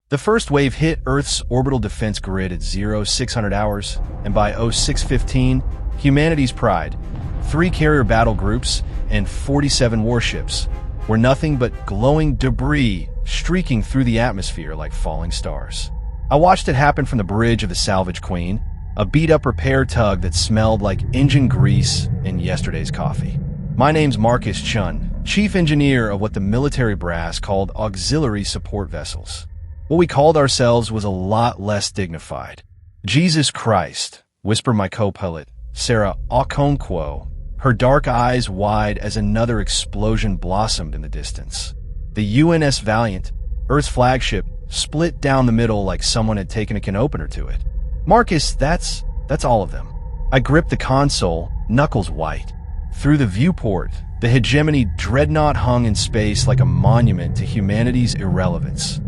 The first wave hit Earth's orbital defense grid at 0600 hours, and by 0615, humanity's pride, 3 carrier battle groups and 47 warships, were nothing but glowing debris streaking through the atmosphere like falling stars. I watched it happen from the bridge of the Salvage Queen, a beat-up repair tug that smelled like engine grease and yesterday's coffee. My name's Marcus Chun, chief engineer of what the military brass called auxiliary support vessels. What we called ourselves was a lot less dignified. Jesus Christ, whispered my co-pilot, Sarah Okonkwo, her dark eyes wide as another explosion blossomed in the distance. The UNS Valiant, Earth's flagship, split down the middle like someone had taken a can opener to it. Marcus, that's all of them. I gripped the console, knuckles white. Through the viewport, the Hegemony dreadnought hung in space like a monument to humanity's irrelevance.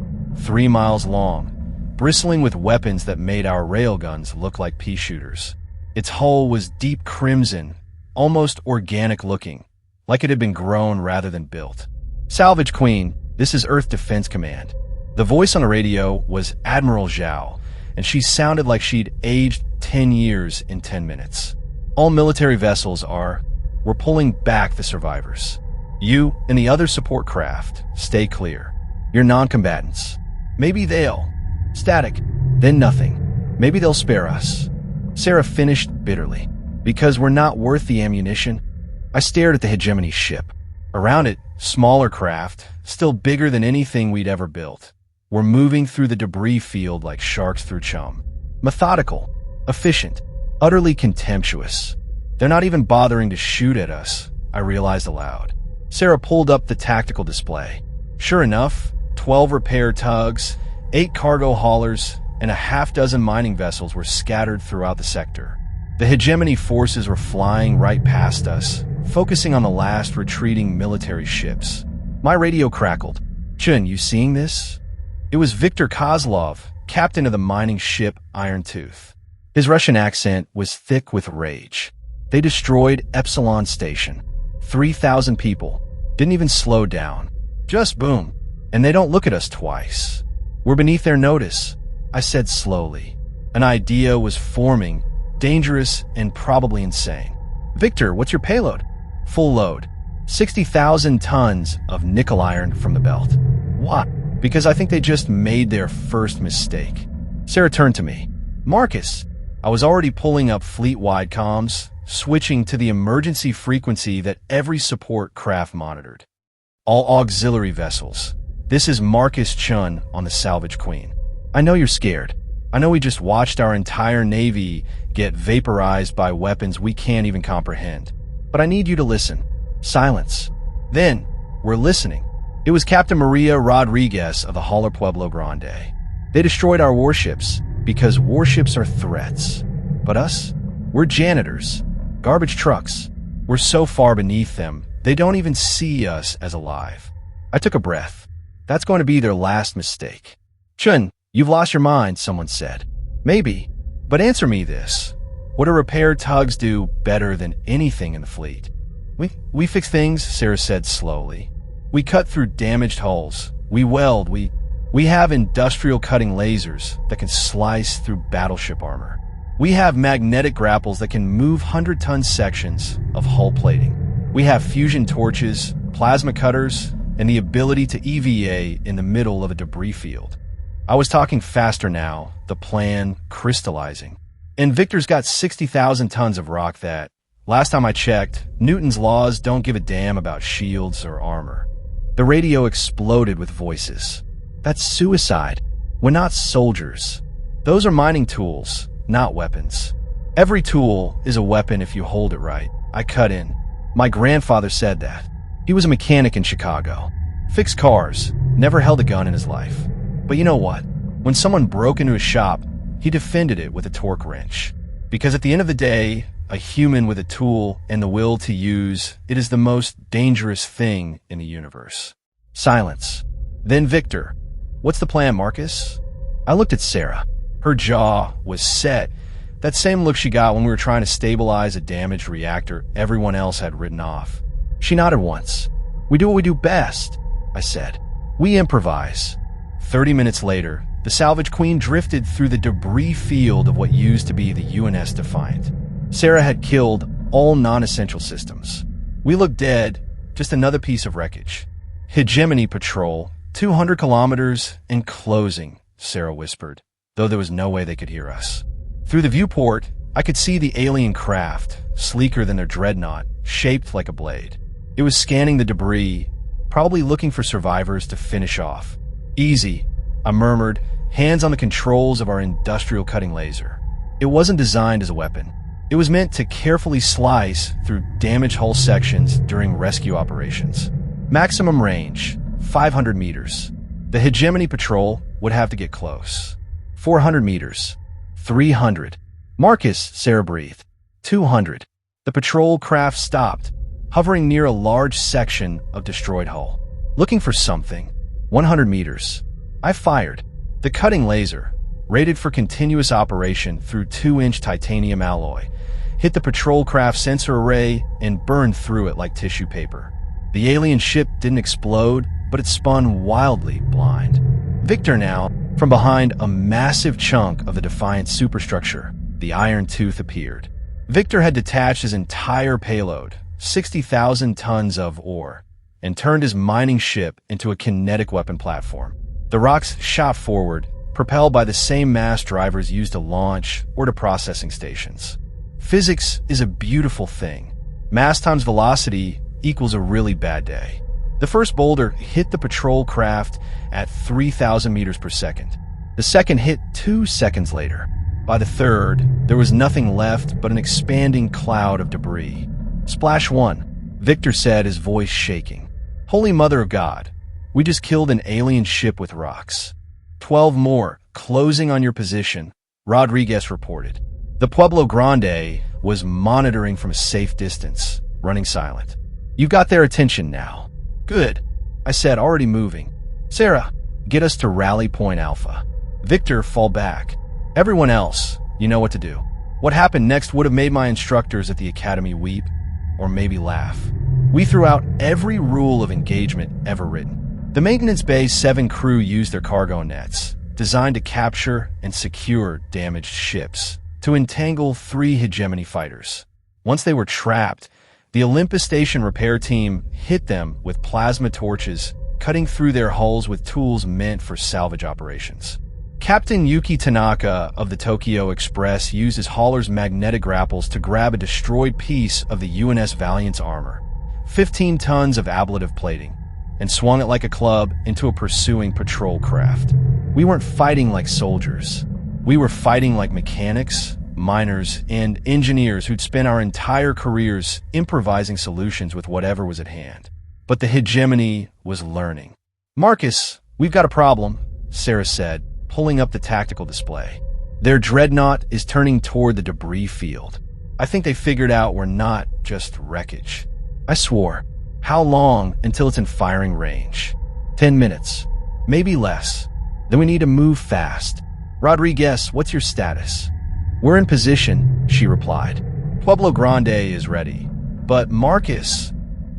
3 miles long, bristling with weapons that made our railguns look like pea shooters. Its hull was deep crimson, almost organic looking, like it had been grown rather than built. Salvage Queen, this is Earth Defense Command. The voice on the radio was Admiral Zhao, and she sounded like she'd aged 10 years in 10 minutes. All military vessels we're pulling back the survivors. You and the other support craft, stay clear. You're non-combatants. Maybe they'll. Static, then nothing. Maybe they'll spare us. Sarah finished bitterly. Because we're not worth the ammunition. I stared at the Hegemony ship. Around it, smaller craft, still bigger than anything we'd ever built, were moving through the debris field like sharks through chum. Methodical, efficient, utterly contemptuous. They're not even bothering to shoot at us, I realized aloud. Sarah pulled up the tactical display. Sure enough, 12 repair tugs, 8 cargo haulers, and a half-dozen mining vessels were scattered throughout the sector. The Hegemony forces were flying right past us, focusing on the last retreating military ships. My radio crackled. Chun, you seeing this? It was Viktor Kozlov, captain of the mining ship Iron Tooth. His Russian accent was thick with rage. They destroyed Epsilon Station. 3,000 people. Didn't even slow down. Just boom. And they don't look at us twice. We're beneath their notice, I said slowly. An idea was forming, dangerous and probably insane. Victor, what's your payload? Full load. 60,000 tons of nickel iron from the belt. Why? Because I think they just made their first mistake. Sarah turned to me. Marcus, I was already pulling up fleet-wide comms, switching to the emergency frequency that every support craft monitored. All auxiliary vessels. This is Marcus Chun on the Salvage Queen. I know you're scared. I know we just watched our entire navy get vaporized by weapons we can't even comprehend. But I need you to listen. Silence. Then, we're listening. It was Captain Maria Rodriguez of the Hauler Pueblo Grande. They destroyed our warships because warships are threats. But us? We're janitors. Garbage trucks. We're so far beneath them, they don't even see us as alive. I took a breath. That's going to be their last mistake. Chun, you've lost your mind, someone said. Maybe. But answer me this. What do repair tugs do better than anything in the fleet? We fix things, Sarah said slowly. We cut through damaged hulls. We weld. We have industrial cutting lasers that can slice through battleship armor. We have magnetic grapples that can move 100-ton sections of hull plating. We have fusion torches, plasma cutters, and the ability to EVA in the middle of a debris field. I was talking faster now, the plan crystallizing. And Victor's got 60,000 tons of rock that, last time I checked, Newton's laws don't give a damn about shields or armor. The radio exploded with voices. That's suicide. We're not soldiers. Those are mining tools, not weapons. Every tool is a weapon if you hold it right. I cut in. My grandfather said that. He was a mechanic in Chicago. Fixed cars, never held a gun in his life. But you know what? When someone broke into his shop, he defended it with a torque wrench. Because at the end of the day, a human with a tool and the will to use, it is the most dangerous thing in the universe. Silence. Then Victor. What's the plan, Marcus? I looked at Sarah. Her jaw was set. That same look she got when we were trying to stabilize a damaged reactor everyone else had written off. She nodded once. We do what we do best, I said. We improvise. 30 minutes later, the salvage queen drifted through the debris field of what used to be the UNS Defiant. Sarah had killed all non-essential systems. We looked dead, just another piece of wreckage. Hegemony Patrol, 200 kilometers and closing, Sarah whispered, though there was no way they could hear us. Through the viewport, I could see the alien craft, sleeker than their dreadnought, shaped like a blade. It was scanning the debris, probably looking for survivors to finish off. Easy, I murmured, hands on the controls of our industrial cutting laser. It wasn't designed as a weapon. It was meant to carefully slice through damaged hull sections during rescue operations. Maximum range, 500 meters. The Hegemony Patrol would have to get close. 400 meters. 300. Marcus, Sarah breathed. 200. The patrol craft stopped, hovering near a large section of destroyed hull. Looking for something. 100 meters. I fired. The cutting laser, rated for continuous operation through 2-inch titanium alloy, hit the patrol craft sensor array and burned through it like tissue paper. The alien ship didn't explode, but it spun wildly blind. Victor now, from behind a massive chunk of the Defiant superstructure, the Iron Tooth appeared. Victor had detached his entire payload, 60,000 tons of ore, and turned his mining ship into a kinetic weapon platform. The rocks shot forward, propelled by the same mass drivers used to launch or to processing stations. Physics is a beautiful thing. Mass times velocity equals a really bad day. The first boulder hit the patrol craft at 3,000 meters per second. The second hit 2 seconds later. By the third, there was nothing left but an expanding cloud of debris. Splash 1, Victor said, his voice shaking. Holy Mother of God, we just killed an alien ship with rocks. 12 more, closing on your position, Rodriguez reported. The Pueblo Grande was monitoring from a safe distance, running silent. You've got their attention now. Good, I said, already moving. Sarah, get us to Rally Point Alpha. Victor, fall back. Everyone else, you know what to do. What happened next would have made my instructors at the academy weep, or maybe laugh. We threw out every rule of engagement ever written. The Maintenance Bay's 7 crew used their cargo nets, designed to capture and secure damaged ships, to entangle 3 Hegemony fighters. Once they were trapped, the Olympus Station repair team hit them with plasma torches, cutting through their hulls with tools meant for salvage operations. Captain Yuki Tanaka of the Tokyo Express used his hauler's magnetic grapples to grab a destroyed piece of the UNS Valiant's armor, 15 tons of ablative plating, and swung it like a club into a pursuing patrol craft. We weren't fighting like soldiers. We were fighting like mechanics, miners, and engineers who'd spent our entire careers improvising solutions with whatever was at hand. But the Hegemony was learning. Marcus, we've got a problem, Sarah said, pulling up the tactical display. Their dreadnought is turning toward the debris field. I think they figured out we're not just wreckage. I swore. How long until it's in firing range? 10 minutes. Maybe less. Then we need to move fast. Rodriguez, what's your status? We're in position, she replied. Pueblo Grande is ready. But Marcus,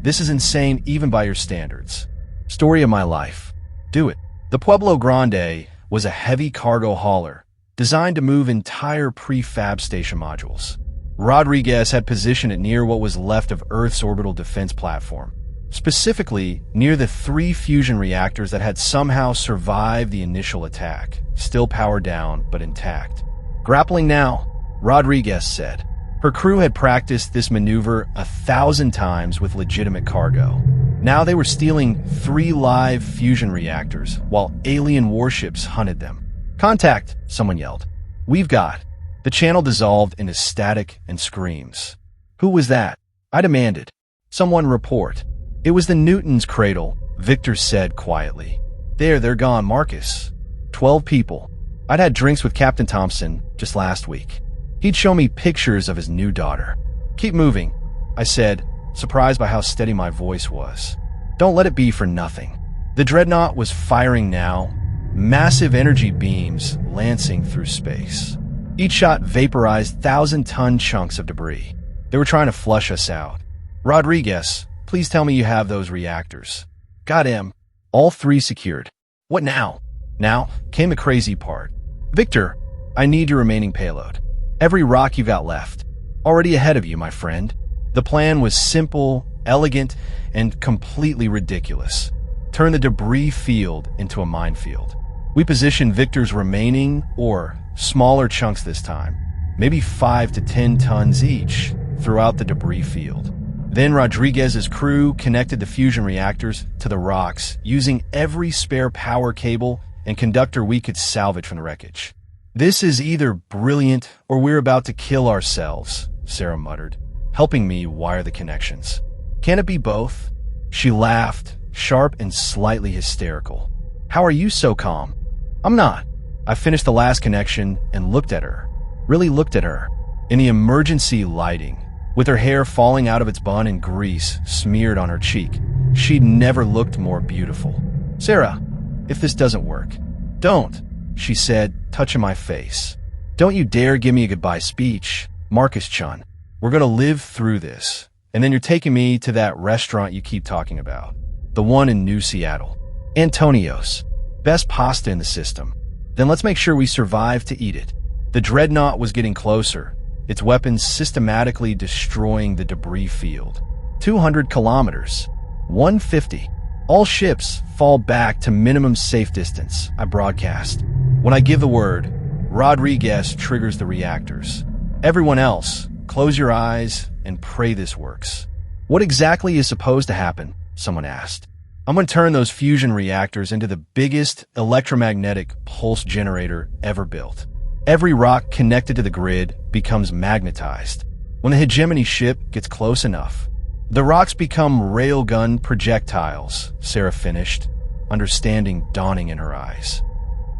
this is insane even by your standards. Story of my life. Do it. The Pueblo Grande was a heavy cargo hauler designed to move entire prefab station modules. Rodriguez had positioned it near what was left of Earth's orbital defense platform, specifically near the 3 fusion reactors that had somehow survived the initial attack, still powered down but intact. Grappling now, Rodriguez said. Her crew had practiced this maneuver 1,000 times with legitimate cargo. Now they were stealing 3 live fusion reactors while alien warships hunted them. Contact, someone yelled. We've got. The channel dissolved into static and screams. Who was that? I demanded. Someone report. It was the Newton's cradle, Victor said quietly. They're gone, Marcus. 12 people. I'd had drinks with Captain Thompson just last week. He'd show me pictures of his new daughter. Keep moving, I said, surprised by how steady my voice was. Don't let it be for nothing. The dreadnought was firing now, massive energy beams lancing through space. Each shot vaporized 1,000-ton chunks of debris. They were trying to flush us out. Rodriguez, please tell me you have those reactors. Got him. All 3 secured. What now? Now came the crazy part. Victor, I need your remaining payload. Every rock you've got left. Already ahead of you, my friend. The plan was simple, elegant, and completely ridiculous. Turn the debris field into a minefield. We positioned Victor's remaining, or smaller chunks this time, maybe 5 to 10 tons each, throughout the debris field. Then Rodriguez's crew connected the fusion reactors to the rocks using every spare power cable and conductor we could salvage from the wreckage. This is either brilliant or we're about to kill ourselves, Sarah muttered, helping me wire the connections. Can it be both? She laughed, sharp and slightly hysterical. How are you so calm? I'm not. I finished the last connection and looked at her. Really looked at her. In the emergency lighting, with her hair falling out of its bun and grease smeared on her cheek, she'd never looked more beautiful. Sarah, if this doesn't work, don't, she said, touching my face. Don't you dare give me a goodbye speech, Marcus Chun. We're gonna live through this. And then you're taking me to that restaurant you keep talking about. The one in New Seattle. Antonio's. Best pasta in the system. Then let's make sure we survive to eat it. The dreadnought was getting closer, its weapons systematically destroying the debris field. 200 kilometers. 150. All ships fall back to minimum safe distance, I broadcast. When I give the word, Rodriguez triggers the reactors. Everyone else, close your eyes and pray this works. What exactly is supposed to happen? Someone asked. I'm going to turn those fusion reactors into the biggest electromagnetic pulse generator ever built. Every rock connected to the grid becomes magnetized. When the Hegemony ship gets close enough, the rocks become railgun projectiles, Sarah finished, understanding dawning in her eyes.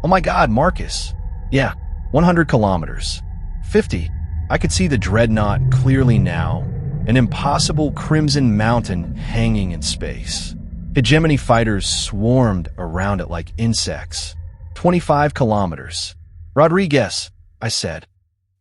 Oh my God, Marcus. Yeah, 100 kilometers. 50. I could see the dreadnought clearly now, an impossible crimson mountain hanging in space. Hegemony fighters swarmed around it like insects. 25 kilometers. Rodriguez, I said.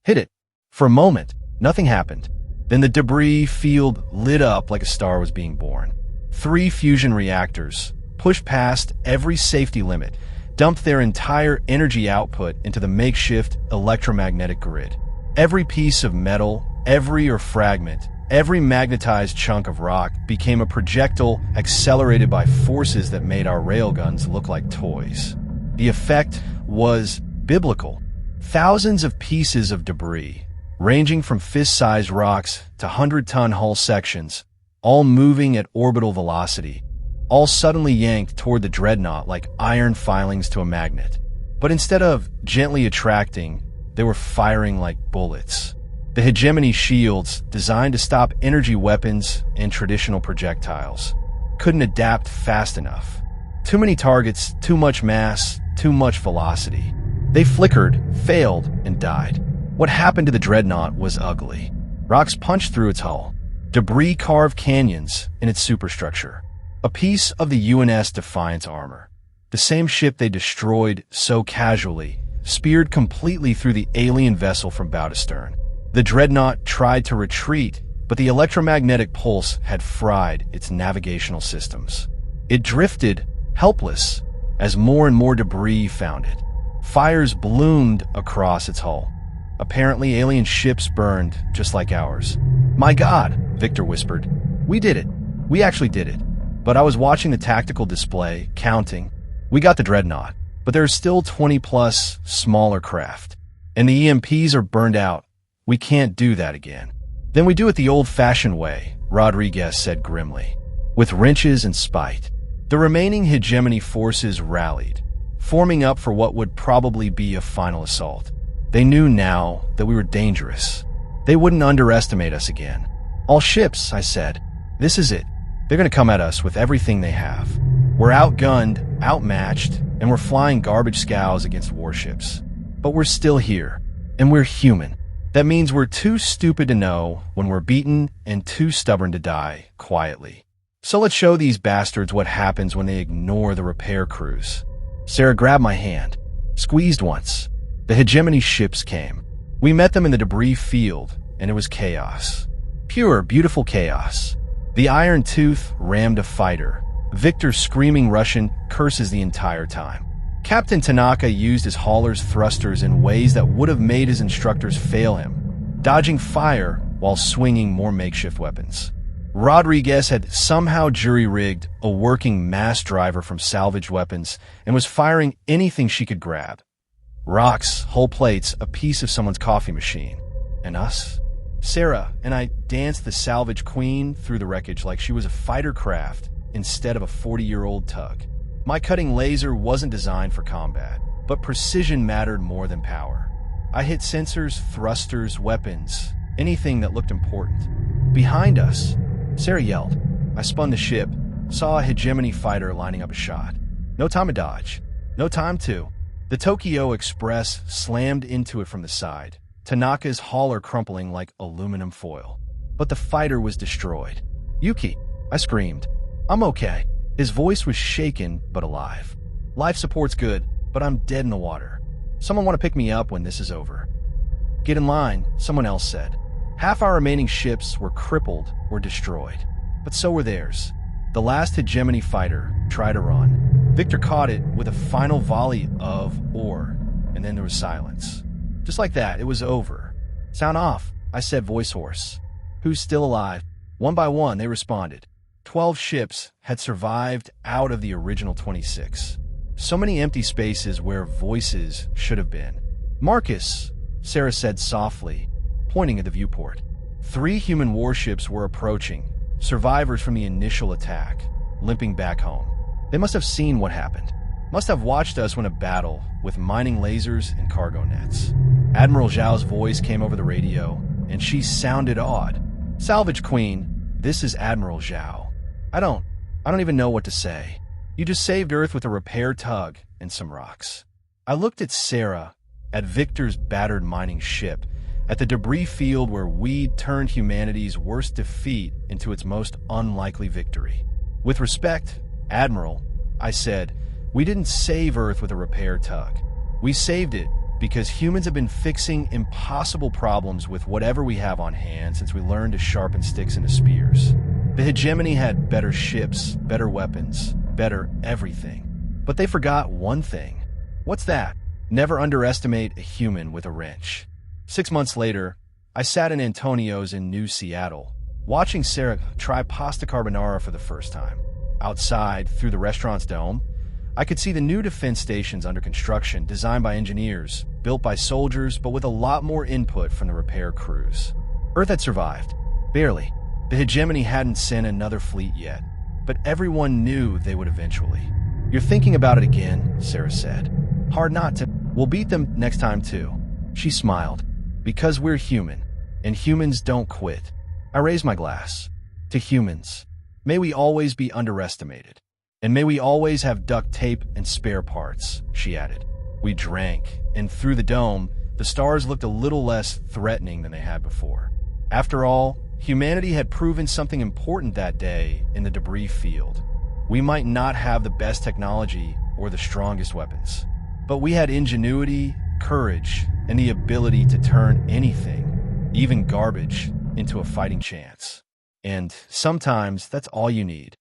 Hit it. For a moment, nothing happened. Then the debris field lit up like a star was being born. 3 fusion reactors, pushed past every safety limit, dumped their entire energy output into the makeshift electromagnetic grid. Every piece of metal, every fragment, every magnetized chunk of rock became a projectile accelerated by forces that made our railguns look like toys. The effect was biblical. Thousands of pieces of debris, ranging from fist-sized rocks to 100-ton hull sections, all moving at orbital velocity, all suddenly yanked toward the dreadnought like iron filings to a magnet. But instead of gently attracting, they were firing like bullets. The Hegemony shields, designed to stop energy weapons and traditional projectiles, couldn't adapt fast enough. Too many targets, too much mass, too much velocity. They flickered, failed, and died. What happened to the dreadnought was ugly. Rocks punched through its hull. Debris carved canyons in its superstructure. A piece of the UNS Defiance armor. The same ship they destroyed so casually, speared completely through the alien vessel from bow to stern. The dreadnought tried to retreat, but the electromagnetic pulse had fried its navigational systems. It drifted, helpless, as more and more debris found it. Fires bloomed across its hull. Apparently, alien ships burned just like ours. My God, Victor whispered. We did it. We actually did it. But I was watching the tactical display, counting. We got the dreadnought, but there are still 20-plus smaller craft. And the EMPs are burned out. We can't do that again. Then we do it the old-fashioned way, Rodriguez said grimly, with wrenches and spite. The remaining Hegemony forces rallied, forming up for what would probably be a final assault. They knew now that we were dangerous. They wouldn't underestimate us again. All ships, I said. This is it. They're going to come at us with everything they have. We're outgunned, outmatched, and we're flying garbage scows against warships. But we're still here, and we're human. That means we're too stupid to know when we're beaten and too stubborn to die quietly. So let's show these bastards what happens when they ignore the repair crews. Sarah grabbed my hand, squeezed once. The Hegemony ships came. We met them in the debris field, and it was chaos. Pure, beautiful chaos. The Iron Tooth rammed a fighter. Victor's screaming Russian curses the entire time. Captain Tanaka used his hauler's thrusters in ways that would have made his instructors fail him, dodging fire while swinging more makeshift weapons. Rodriguez had somehow jury-rigged a working mass driver from salvaged weapons and was firing anything she could grab. Rocks, whole plates, a piece of someone's coffee machine. And us? Sarah and I danced the salvage queen through the wreckage like she was a fighter craft instead of a 40-year-old tug. My cutting laser wasn't designed for combat, but precision mattered more than power. I hit sensors, thrusters, weapons, anything that looked important. Behind us, Sarah yelled. I spun the ship, saw a Hegemony fighter lining up a shot. No time to dodge. No time to. The Tokyo Express slammed into it from the side, Tanaka's hauler crumpling like aluminum foil. But the fighter was destroyed. Yuki, I screamed. I'm okay. His voice was shaken but alive. Life support's good, but I'm dead in the water. Someone want to pick me up when this is over. Get in line, someone else said. Half our remaining ships were crippled or destroyed, but so were theirs. The last Hegemony fighter tried to run. Victor caught it with a final volley of ore, and then there was silence. Just like that, it was over. Sound off, I said voice hoarse. Who's still alive? One by one, they responded. 12 ships had survived out of the original 26. So many empty spaces where voices should have been. Marcus, Sarah said softly, pointing at the viewport. 3 human warships were approaching, survivors from the initial attack, limping back home. They must have seen what happened. Must have watched us win a battle with mining lasers and cargo nets. Admiral Zhao's voice came over the radio, and she sounded awed. Salvage Queen, this is Admiral Zhao. I don't even know what to say. You just saved Earth with a repair tug and some rocks. I looked at Sarah, at Victor's battered mining ship, at the debris field where we'd turned humanity's worst defeat into its most unlikely victory. With respect, Admiral, I said, we didn't save Earth with a repair tug. We saved it because humans have been fixing impossible problems with whatever we have on hand since we learned to sharpen sticks into spears. The Hegemony had better ships, better weapons, better everything. But they forgot one thing. What's that? Never underestimate a human with a wrench. 6 months later, I sat in Antonio's in New Seattle, watching Sarah try pasta carbonara for the first time. Outside, through the restaurant's dome, I could see the new defense stations under construction, designed by engineers, built by soldiers, but with a lot more input from the repair crews. Earth had survived. Barely. The Hegemony hadn't sent another fleet yet, but everyone knew they would eventually. You're thinking about it again, Sarah said. Hard not to. We'll beat them next time too. She smiled. Because we're human, and humans don't quit. I raised my glass. To humans. May we always be underestimated. And may we always have duct tape and spare parts, she added. We drank, and through the dome, the stars looked a little less threatening than they had before. After all, humanity had proven something important that day in the debris field. We might not have the best technology or the strongest weapons, but we had ingenuity, courage, and the ability to turn anything, even garbage, into a fighting chance. And sometimes that's all you need.